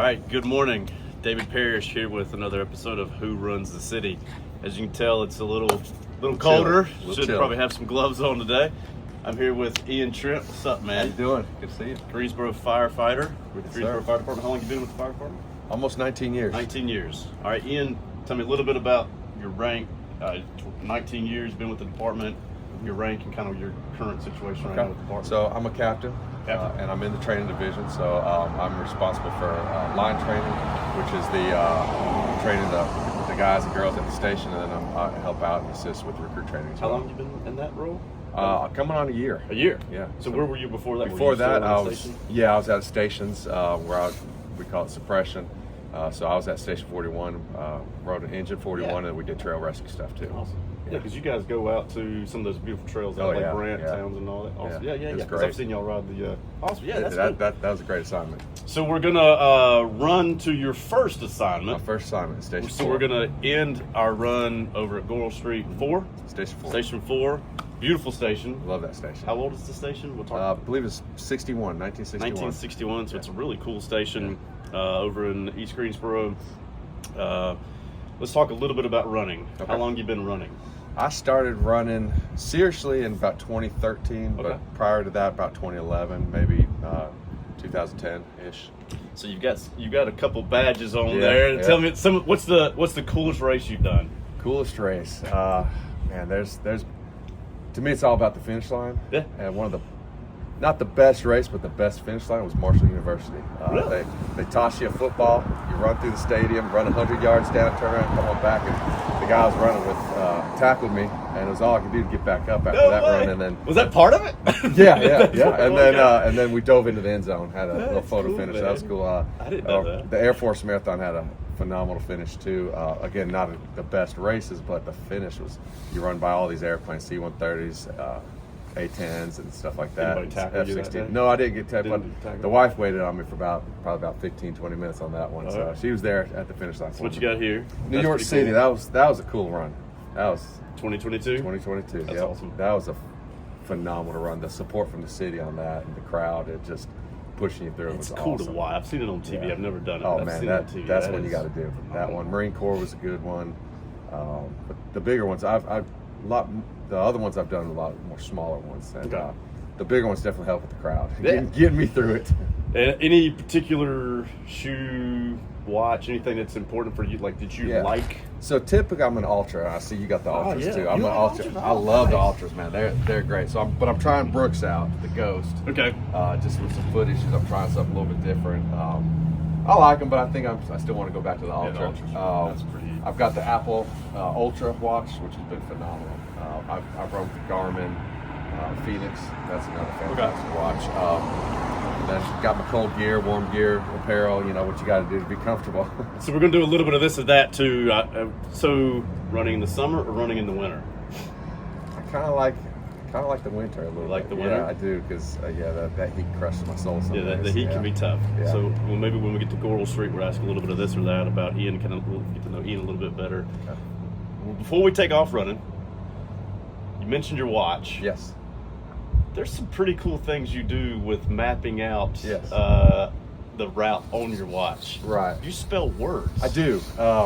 right, good morning. David Parrish here with another episode of Who Runs the City. As you can tell, it's a little colder. Should probably have some gloves on today. I'm here with Ian Trent. What's up, man? How you doing? Good to see you. Greensboro firefighter with the Greensboro sir. Fire Department. How long have you been with the fire department? Almost 19 years. 19 years. All right, Ian, tell me a little bit about your rank. 19 years, been with the department, your rank, and kind of your current situation right now with the department. So I'm a captain. And I'm in the training division, so I'm responsible for line training, which is the training the guys and girls at the station, and then I help out and assist with recruit training as well. How long have you been in that role? Coming on a year. A year? Yeah. So where were you before that? Before that, I was at stations where we call it suppression. So I was at Station 41, rode an engine 41, and we did trail rescue stuff too. Awesome. Yeah, because you guys go out to some of those beautiful trails out like Brant, Towns, and all that. Awesome. Yeah. Because I've seen y'all ride the. Awesome. Yeah, that was a great assignment. So we're gonna run to your first assignment. My first assignment, at Station 4. So we're gonna end our run over at Goral Street 4. Station 4. Station 4. Beautiful station. Love that station. How old is the station? I believe it's 1961. 1961. So it's a really cool station over in East Greensboro. Let's talk a little bit about running. Okay. How long have you been running? I started running seriously in about 2013, but prior to that, about 2011, maybe 2010-ish. So you've got a couple badges on there. Tell me what's the coolest race you've done? Coolest race, man. There's to me, it's all about the finish line. Yeah. And one of the not the best race, but the best finish line was Marshall University. Really? They toss you a football, you run through the stadium, run 100 yards down, turn around, come on back, and the guy I was running with tackled me, and it was all I could do to get back up after that run. And then was that part of it? Yeah. And then we dove into the end zone, had a little photo finish. Man. That was cool. I didn't know that. The Air Force Marathon had a phenomenal finish too. Again, not the best races, but the finish was you run by all these airplanes, C-130s. A-10s and stuff like that. F-16. No, I didn't get tackled. The wife waited on me for probably about 15, 20 minutes on that one. So she was there at the finish line. So what you got here? New York City. Cool. That was a cool run. That was 2022. 2022. That's awesome. That was a phenomenal run. The support from the city on that and the crowd, it just pushing you through. It's was cool awesome. to watch. I've seen it on TV. I've never done it. Oh I've man, seen it on TV. That's what you got to do. That one. Marine Corps was a good one. But the bigger ones, the other ones I've done a lot more smaller ones, and the bigger ones definitely help with the crowd, getting me through it. Any particular shoe, watch, anything that's important for you? Like, did you like? So typically, I'm an ultra. I see you got the ultras too. I'm an ultra. I love the ultras, man. They're great. So, I'm trying Brooks out, the Ghost. Okay. Just with some foot issues, I'm trying something a little bit different. I like them, but I think I still want to go back to the ultra. That's pretty. I've got the Apple Ultra watch, which has been phenomenal. I've run with the Garmin Phoenix. That's another fantastic watch. Then got my cold gear, warm gear, apparel. You know what you got to do to be comfortable. So we're gonna do a little bit of this and that too. So running in the summer or running in the winter? I kind of like the winter a little. Like the winter? Yeah, I do, because that heat crushes my soul sometimes. Yeah, the heat can be tough. Yeah. So maybe when we get to Goral Street, we'll ask a little bit of this or that about Ian. We'll get to know Ian a little bit better. Okay. Well, before we take off running, you mentioned your watch. Yes. There's some pretty cool things you do with mapping out the route on your watch. Right. You spell words. I do.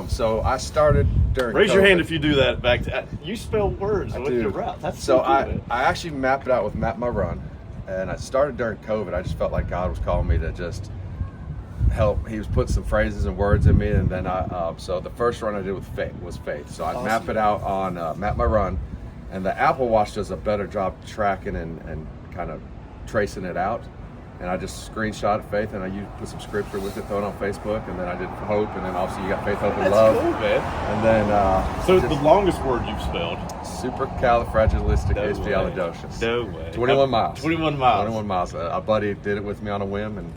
So I started during Raise COVID. your hand if you do that. You spell words with your route. That's so cool, I actually mapped it out with Map My Run, and I started during COVID. I just felt like God was calling me to just help. He was putting some phrases and words in me, and then so the first run I did was faith. So I map it out on Map My Run. And the Apple Watch does a better job tracking and kind of tracing it out. And I just screenshot Faith, and I put some scripture with it, throw it on Facebook, and then I did Hope, and then obviously you got Faith, Hope, and Love. That's cool, man. And then so the longest word you've spelled? Supercalifragilisticexpialidocious. No way. 21 miles. 21 miles. 21 miles. A buddy did it with me on a whim, and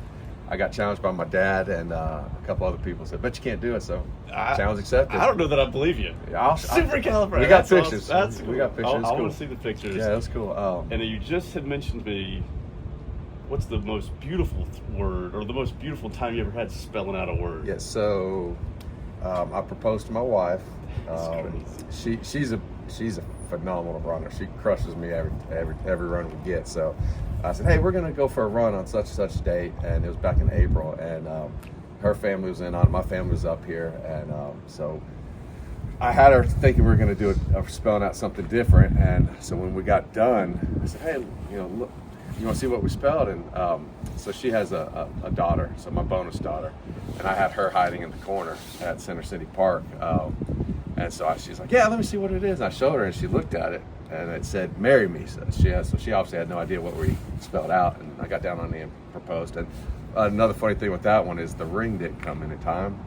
I got challenged by my dad and a couple other people. Said, "Bet you can't do it." So challenge accepted. I don't know that I believe you. Supercalifragilistic. We got pictures. Awesome. We got pictures. I want to see the pictures. Yeah, that's cool. And you just had mentioned to me, what's the most beautiful word or the most beautiful time you ever had spelling out a word? Yes. So I proposed to my wife. She's a phenomenal runner. She crushes me every run we get. So I said, hey, we're gonna go for a run on such and such date, and it was back in April, and her family was in on it. My family was up here, and so I had her thinking we were going to do spelling out something different. And so when we got done, I said, "Hey, look, you want to see what we spelled?" And so she has a daughter, so my bonus daughter, and I had her hiding in the corner at Center City Park. And so she's like, "Yeah, let me see what it is." And I showed her, and she looked at it, and it said, "Marry me." So she obviously had no idea what we spelled out. And I got down on the and proposed. And another funny thing with that one is the ring didn't come in time,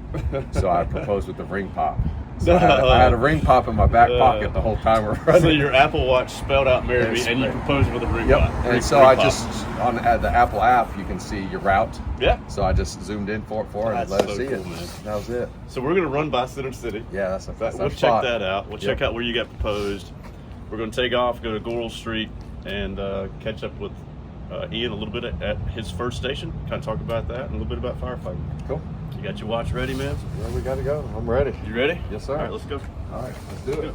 so I proposed with the ring pop. So I had a ring pop in my back pocket the whole time we're running. So your Apple Watch spelled out "marry me," and you proposed with a ring pop. And so I just on the Apple app you can see your route. Yeah. So I just zoomed in for it and let her see it. Man. That was it. So we're gonna run by Center City. Yeah, that's we'll check that out. We'll check out where you got proposed. We're gonna take off, go to Goral Street, and catch up with Ian a little bit at his first station. Kind of talk about that and a little bit about firefighting. Cool. You got your watch ready, man? Where we got to go? I'm ready. You ready? Yes, sir. All right, let's go. All right, let's do it.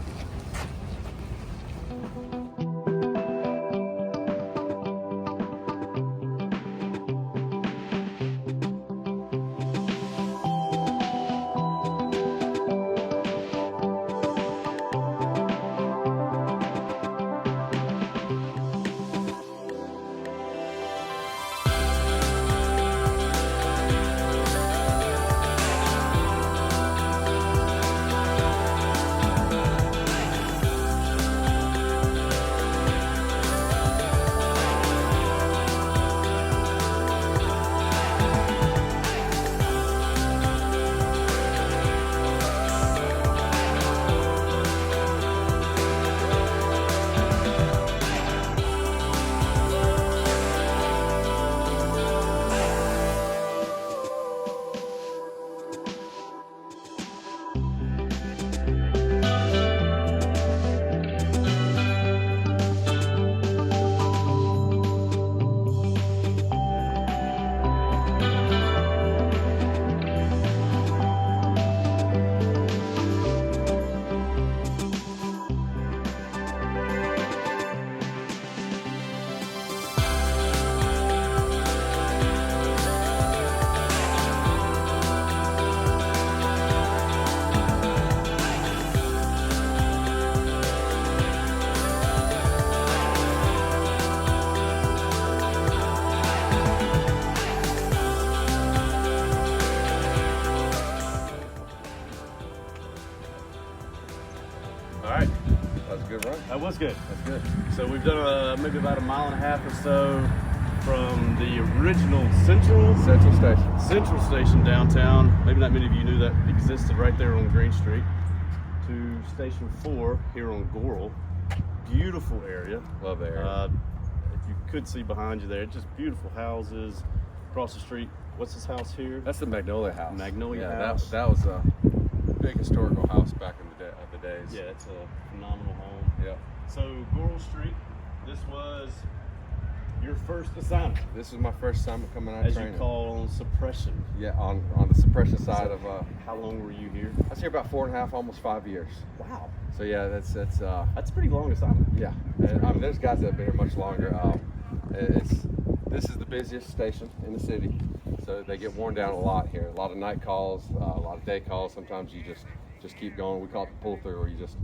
That was good. That's good. So we've done maybe about a mile and a half or so from the original Central Station downtown. Maybe not many of you knew that existed right there on Green Street, to Station 4 here on Goral. Beautiful area. Love the area. If you could see behind you there, just beautiful houses across the street. What's this house here? That's the Magnolia House. Magnolia House. That was a big historical house back in the days. Yeah, it's a phenomenal home. Yeah. So Goral Street, this was your first assignment. This is my first assignment coming out of training. As you call on suppression. Yeah, on the suppression side of. How long were you here? I was here about 4.5, almost 5 years. Wow. So yeah, that's a pretty long assignment. Yeah, and, I mean, there's guys that have been here much longer. This is the busiest station in the city, so they get worn down a lot here. A lot of night calls, a lot of day calls. Sometimes you just keep going. We call it the pull through, where you just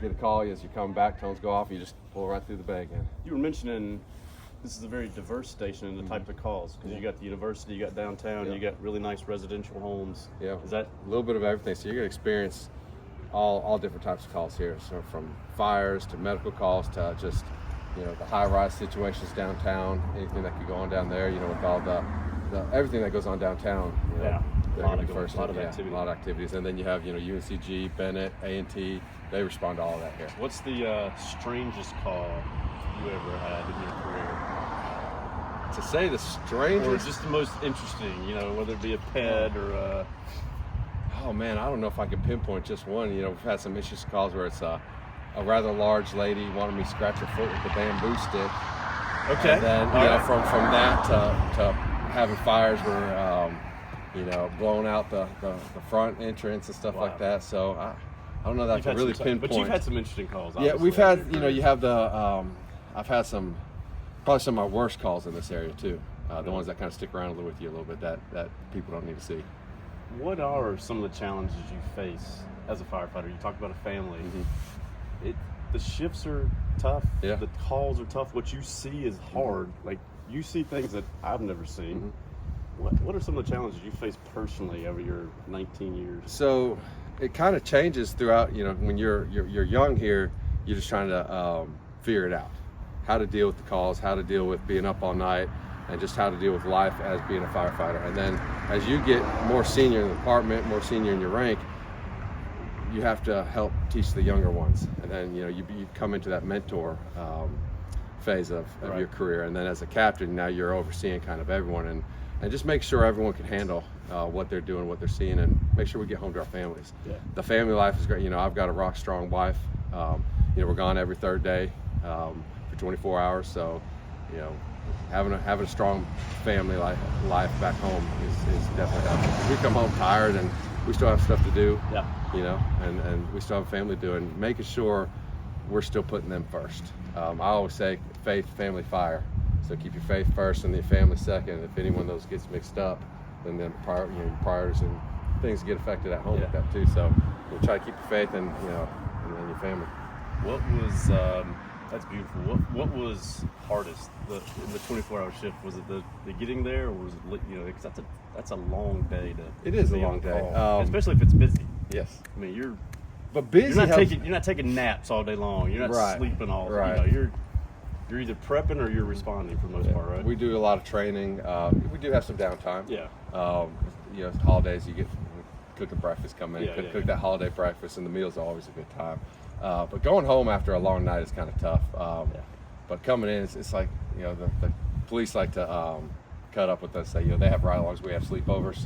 get a call as you come back, tones go off, and you just pull right through the bay again. You were mentioning this is a very diverse station in the type of calls, because you got the university, you got downtown, you got really nice residential homes. Yeah, is that a little bit of everything? So you're gonna experience all different types of calls here. So from fires to medical calls to just the high-rise situations downtown, anything that could go on down there. With all the everything that goes on downtown. A lot of activities, and then you have UNCG, Bennett, A&T. They respond to all of that here. What's the strangest call you ever had in your career? To say the strangest, or just the most interesting, whether it be a pet or a... Oh man, I don't know if I can pinpoint just one. We've had some issues calls where it's a rather large lady wanted me to scratch her foot with the bamboo stick. Okay. And then from that to having fires where blowing out the front entrance and stuff like that. So I don't know that I can really pinpoint. But you've had some interesting calls. Yeah, we've had. You have the. I've had probably some of my worst calls in this area too. The ones that kind of stick around with you a little bit that people don't need to see. What are some of the challenges you face as a firefighter? You talk about a family. The shifts are tough. Yeah. The calls are tough. What you see is hard. Like, you see things that I've never seen. What are some of the challenges you face personally over your 19 years? So it kind of changes throughout. You know, when you're young here, you're just trying to figure it out, how to deal with the calls, how to deal with being up all night, and just how to deal with life as being a firefighter. And then as you get more senior in the department, more senior in your rank, you have to help teach the younger ones. And then, you know, you come into that mentor phase of your career. And then as a captain, now you're overseeing kind of everyone and just make sure everyone can handle what they're doing, what they're seeing, and make sure we get home to our families. Yeah. The family life is great. You know, I've got a rock strong wife. You know, we're gone every third day for 24 hours. So, you know, having a strong family life back home is definitely helpful. We come home tired and we still have stuff to do. Yeah. You know, and we still have a family to do, and making sure we're still putting them first. I always say faith, family, fire. So keep your faith first and your family second. If any one of those gets mixed up, then your priorities and things get affected at home with that too. So we'll try to keep your faith and and your family. What was that's beautiful. What was hardest in the 24-hour shift? Was it the getting there, or was it, you know, because that's a long day to. It is a long day, especially if it's busy. Yes. I mean, you're busy. You're not taking naps all day long. You're not sleeping all day. Right. You know, you're either prepping or you're responding for the most part, right? We do a lot of training. We do have some downtime. Yeah. You know, holidays you get cooking breakfast coming in. Cook that holiday breakfast, and the meals are always a good time. But going home after a long night is kind of tough. But coming in, it's like, you know, the police like to cut up with us. Say, you know, they have ride-alongs, we have sleepovers.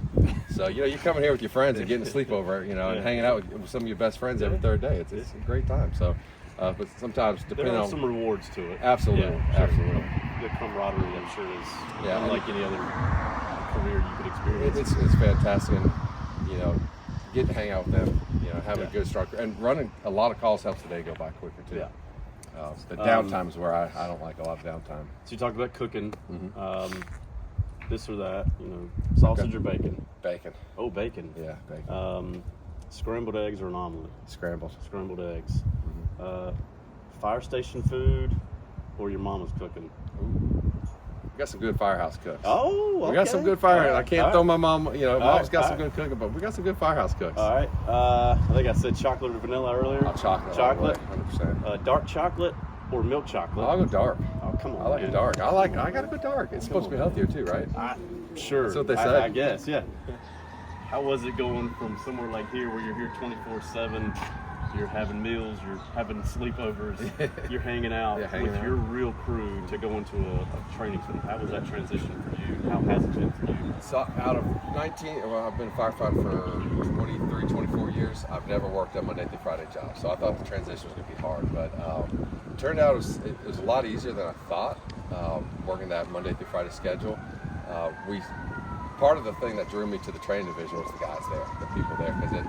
So, you know, you're coming here with your friends and getting a sleepover, you know, and hanging out with some of your best friends every third day. It's a great time. So, but sometimes depending there are on some rewards to it. Absolutely, absolutely. The camaraderie, I'm sure, is unlike any other career you could experience. It's fantastic, and you know, getting to hang out with them, you know, having a good structure, and running a lot of calls helps the day go by quicker too. The downtime is where I don't like a lot of downtime. So you talked about cooking, this or that, you know, sausage or bacon? Bacon. Oh, bacon. Yeah, bacon. Scrambled eggs or an omelet? Scrambled eggs. Fire station food or your mama's cooking? Ooh. We got some good firehouse cooks. Oh, okay. We got some good firehouse. I can't throw my mom, you know, mom's got some good cooking, but we got some good firehouse cooks. All right. I think I said chocolate or vanilla earlier. Chocolate. Chocolate. 100%. Dark chocolate or milk chocolate? I'll go dark. Oh, come on. I like it dark. I gotta go dark. It's supposed to be healthier too, right? Sure. That's what they say. I guess, yeah. How was it going from somewhere like here where you're here 24/7? You're having meals, you're having sleepovers, you're hanging out with your real crew to go into a training center. How was that transition for you? How has it been for you? So out of 19, well, I've been a firefighter for 23, 24 years. I've never worked a Monday through Friday job, so I thought the transition was going to be hard. But it turned out it was a lot easier than I thought, working that Monday through Friday schedule. Part of the thing that drew me to the training division was the guys there, the people there, because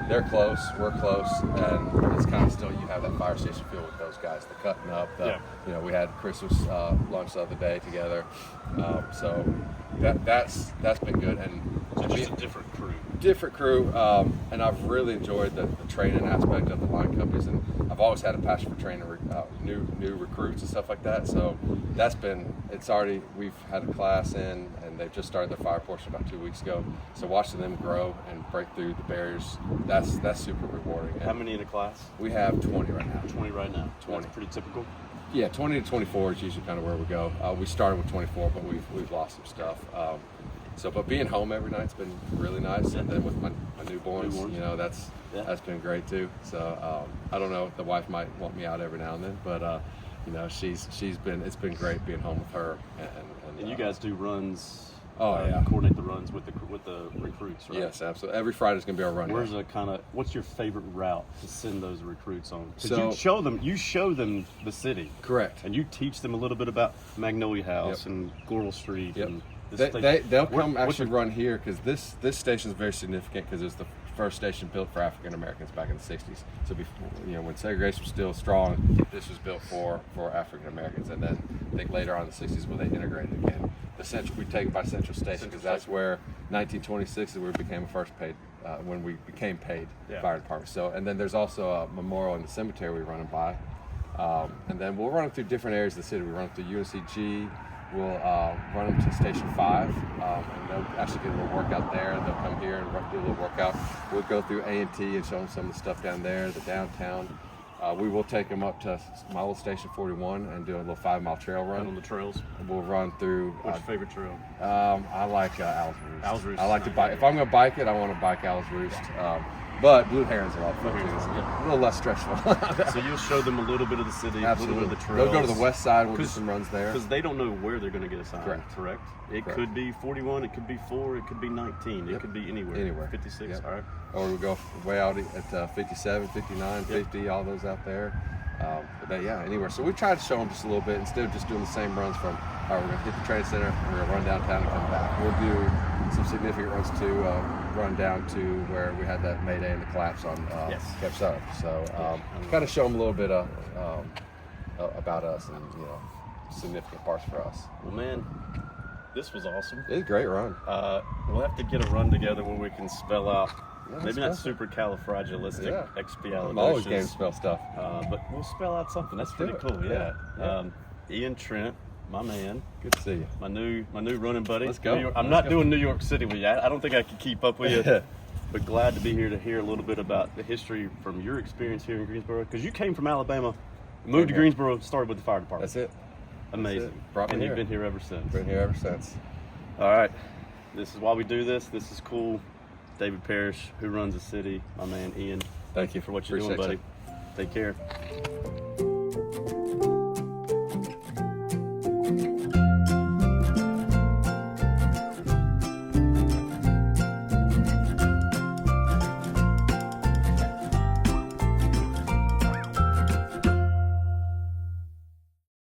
they're close, we're close, and it's kind of still, you have that fire station feel with those guys, the cutting up, you know, we had Christmas lunch the other day together, so that's been good. And just a different crew. And I've really enjoyed the training aspect of the line companies, and I've always had a passion for training new recruits and stuff like that. So we've had a class in, and they've just started their fire portion about 2 weeks ago. So watching them grow and break through the barriers, that's super rewarding. How many in a class? We have 20 right now. 20 right now. 20. That's pretty typical. Yeah, 20 to 24 is usually kind of where we go. We started with 24, but we've lost some stuff. But being home every night's been really nice, and then with my newborns, you know, that's been great too. So I don't know, the wife might want me out every now and then, but you know, it's been great being home with her. And you guys do runs. Coordinate the runs with the recruits, right? Yes, absolutely. Every Friday's gonna be our run. What's your favorite route to send those recruits on? So you show them the city. Correct. And you teach them a little bit about Magnolia House and Goral Street. Yep. And they'll come run here, because this station is very significant, because it was the first station built for African Americans back in the 60s. So before, you know, when segregation was still strong, this was built for African Americans, and then I think later on in the 60s when they integrated again, we take it by Central Station because that's Station. where 1926 is where we became a first paid, when we became paid fire department. So, and then there's also a memorial in the cemetery we run them by. And then we'll run them through different areas of the city. We run them through UNCG. We'll run them to Station 5, and they'll actually get a little workout there. They'll come here and do a little workout. We'll go through A&T and show them some of the stuff down there, the downtown. We will take them up to my old Station 41 and do a little 5-mile trail run. Out on the trails. We'll run through. What's your favorite trail? I like Owl's Roost. Owl's Roost. I like to bike. If I'm going to bike it, I want to bike Owl's Roost. But Blue Herons are all fun too. It's a little less stressful. So you'll show them a little bit of the city, Absolutely. a little bit of the trails. They'll go to the west side. We'll do some runs there. Because they don't know where they're going to get assigned. Correct. It Correct. could be 41, it could be 4, it could be 19, it could be anywhere. Anywhere. 56, Yep. all right. Or we'll go way out at 57, 59, 50, all those out there. Anywhere. So we try to show them just a little bit instead of just doing the same runs from, all right, we're going to hit the trade center, we're going to run downtown and come back. We'll do some significant runs too, run down to where we had that Mayday and the collapse on Cape Sutter. So kind of show them a little bit about us and, significant parts for us. Well, man, this was awesome. It was a great run. We'll have to get a run together where we can spell out, maybe not spell supercalifragilisticexpialidocious. I'm always game to spell stuff. But we'll spell out something. That's pretty cool. Yeah. Ian Trent, my man. Good to see you. My new running buddy. Let's go. I'm not doing New York City with you. I don't think I can keep up with you. But glad to be here to hear a little bit about the history from your experience here in Greensboro. Because you came from Alabama, moved to Greensboro, started with the fire department. That's it. Amazing. Brought me and here. you've been here ever since. Been here ever since. All right. This is why we do this. This is cool. David Parrish, who runs the city. My man Ian. Thank you for what you're Appreciate doing, buddy. Take care.